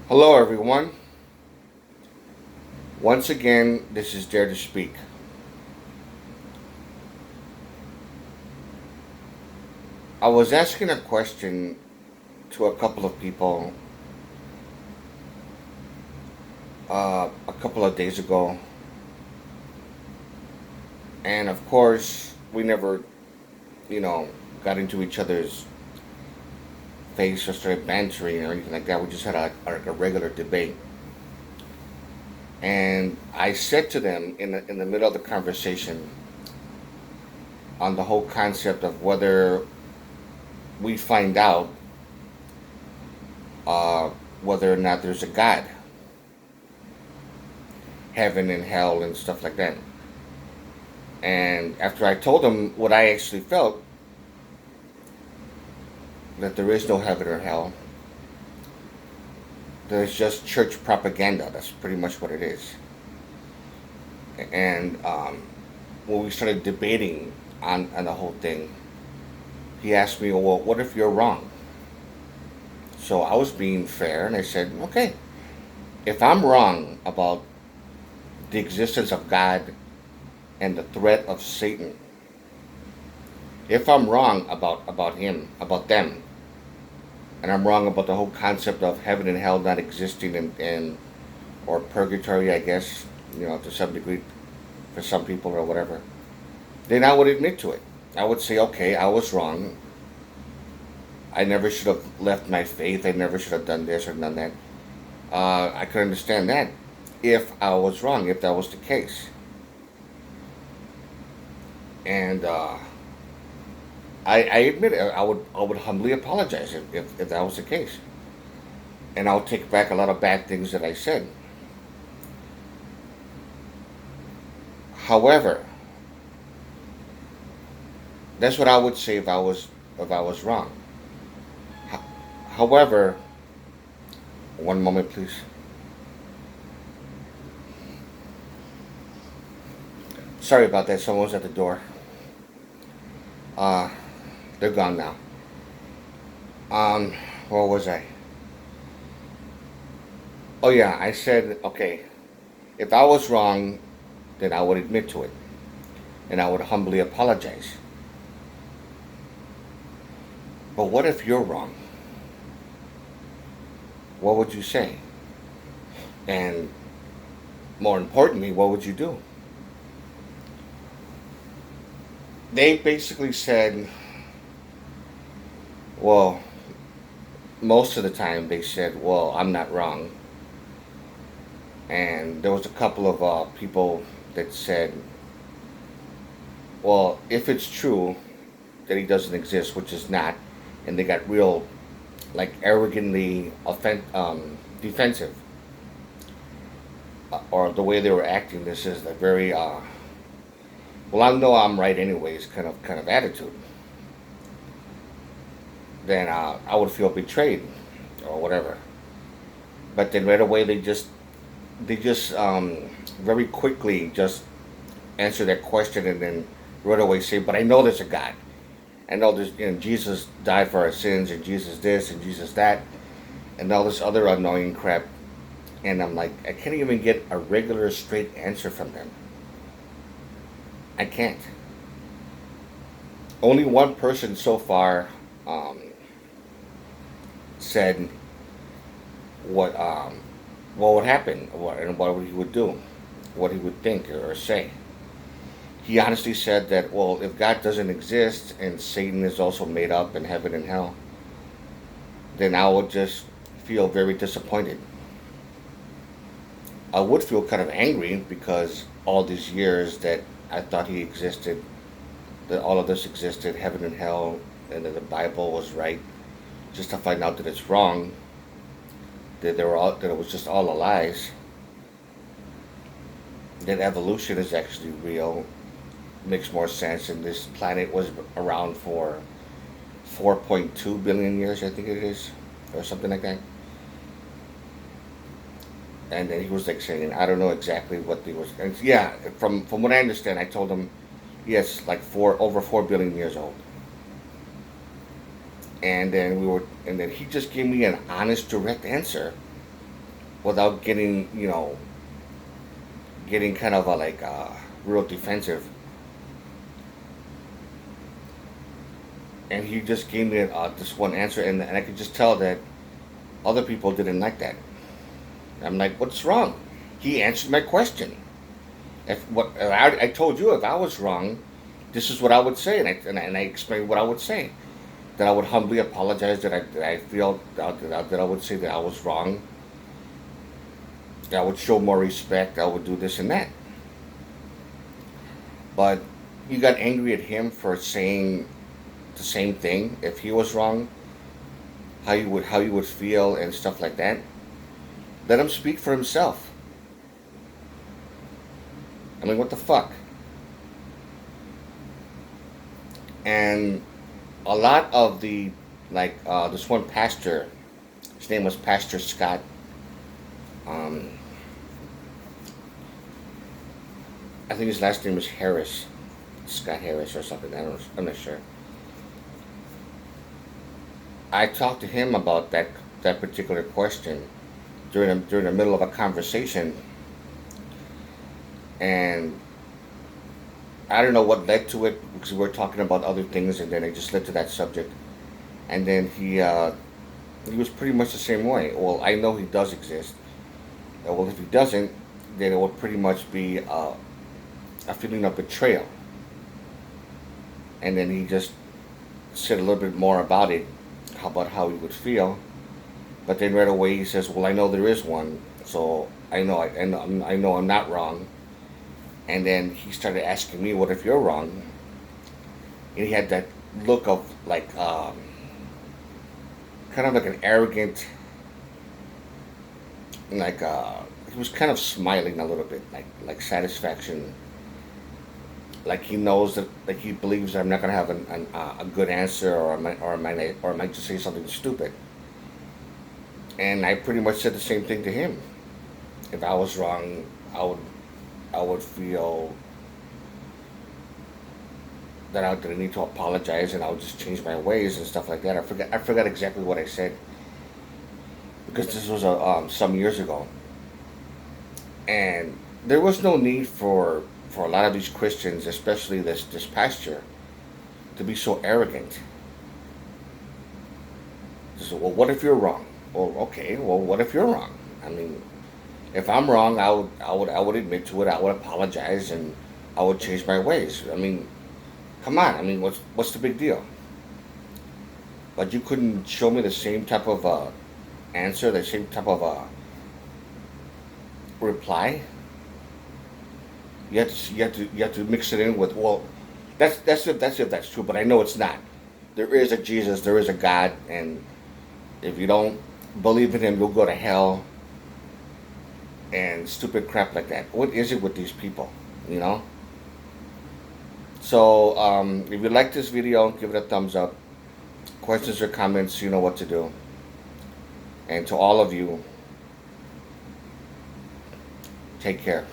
Hello, everyone. Once again, this is Dare to Speak. I was asking a question to a couple of people a couple of days ago, and of course, we never, you know, got into each other's face or started bantering or anything like that. We just had a regular debate. And I said to them in the middle of the conversation on the whole concept of whether we find out uh, whether or not there's a God, heaven and hell, and stuff like that. And after I told them what I actually felt, that there is no heaven or hell, there's just church propaganda. That's pretty much what it is. And when we started debating on the whole thing, he asked me, well, what if you're wrong? So I was being fair, and I said, okay, if I'm wrong about the existence of God and the threat of Satan, if I'm wrong about him, about them, and I'm wrong about the whole concept of heaven and hell not existing and or purgatory, I guess, to some degree for some people or whatever, then I would admit to it. I would say, okay, I was wrong. I never should have left my faith. I never should have done this or done that. I could understand that if I was wrong, if that was the case. And I admit it. I would humbly apologize if that was the case, and I'll take back a lot of bad things that I said. However, that's what I would say if I was wrong. Ho- However, one moment, please. Sorry about that. Someone's at the door. Uh, they're gone now. Um, where was I? Oh yeah, I said okay. If I was wrong, then I would admit to it, and I would humbly apologize. But what if you're wrong? What would you say? And more importantly, what would you do? They basically said, well, most of the time they said, well, I'm not wrong. And there was a couple of people that said, well, if it's true that he doesn't exist, which is not, and they got real, like, arrogantly defensive, or the way they were acting, this is a very, well, I know I'm right anyways, kind of attitude. Then I would feel betrayed or whatever. But then right away they just very quickly just answer that question and then right away say, "But I know there's a God. I know there's Jesus died for our sins and Jesus this and Jesus that and all this other annoying crap." And I'm like, I can't even get a regular straight answer from them. I can't. Only one person so far um, said what what would happen, and what he would do, what he would think or say. He honestly said that, well, if God doesn't exist and Satan is also made up in heaven and hell, then I would just feel very disappointed. I would feel kind of angry because all these years that I thought he existed, that all of this existed, heaven and hell, and that the Bible was right, just to find out that it's wrong, that it was just all a lies, that evolution is actually real, makes more sense, and this planet was around for 4.2 billion years, I think it is, or something like that. And then he was like saying, I don't know exactly what he was. And yeah, from what I understand, I told him, yes, like over 4 billion years old. And then he just gave me an honest, direct answer without getting, getting kind of real defensive. And he just gave me this one answer, and I could just tell that other people didn't like that. I'm like, what's wrong? He answered my question. If I told you if I was wrong, this is what I would say, and I explained what I would say. That I would humbly apologize. That I feel that I would say that I was wrong. That I would show more respect. I would do this and that. But you got angry at him for saying the same thing. If he was wrong, how you would feel and stuff like that. Let him speak for himself. I mean, what the fuck? And a lot of the this one pastor, his name was Pastor Scott. Um, I think his last name was Harris, Scott Harris or something. I'm not sure. I talked to him about that particular question during the middle of a conversation, and I don't know what led to it because we were talking about other things, and then it just led to that subject. And then he was pretty much the same way. Well, I know he does exist. Well, if he doesn't, then it would pretty much be a feeling of betrayal. And then he just said a little bit more about it, about how he would feel. But then right away he says, "Well, I know there is one, so I know I'm not wrong." And then he started asking me, "What if you're wrong?" And he had that look of kind of like an arrogant, he was kind of smiling a little bit, like satisfaction, like he knows that, like he believes that I'm not gonna have a good answer, or I might just say something stupid. And I pretty much said the same thing to him. If I was wrong, I would feel that I need to apologize, and I would just change my ways and stuff like that. I forgot exactly what I said because this was some years ago, and there was no need for a lot of these Christians, especially this pastor, to be so arrogant. So, well, what if you're wrong? Well, okay. Well, what if you're wrong? I mean, if I'm wrong, I would admit to it. I would apologize, and I would change my ways. I mean, come on. I mean, what's the big deal? But you couldn't show me the same type of answer, the same type of reply. You have to mix it in with, well, that's if that's true. But I know it's not. There is a Jesus. There is a God, and if you don't believe in Him, you'll go to hell. And stupid crap like that. What is it with these people? You know. So if you like this video, give it a thumbs up. Questions or comments, you know what to do. And to all of you, take care.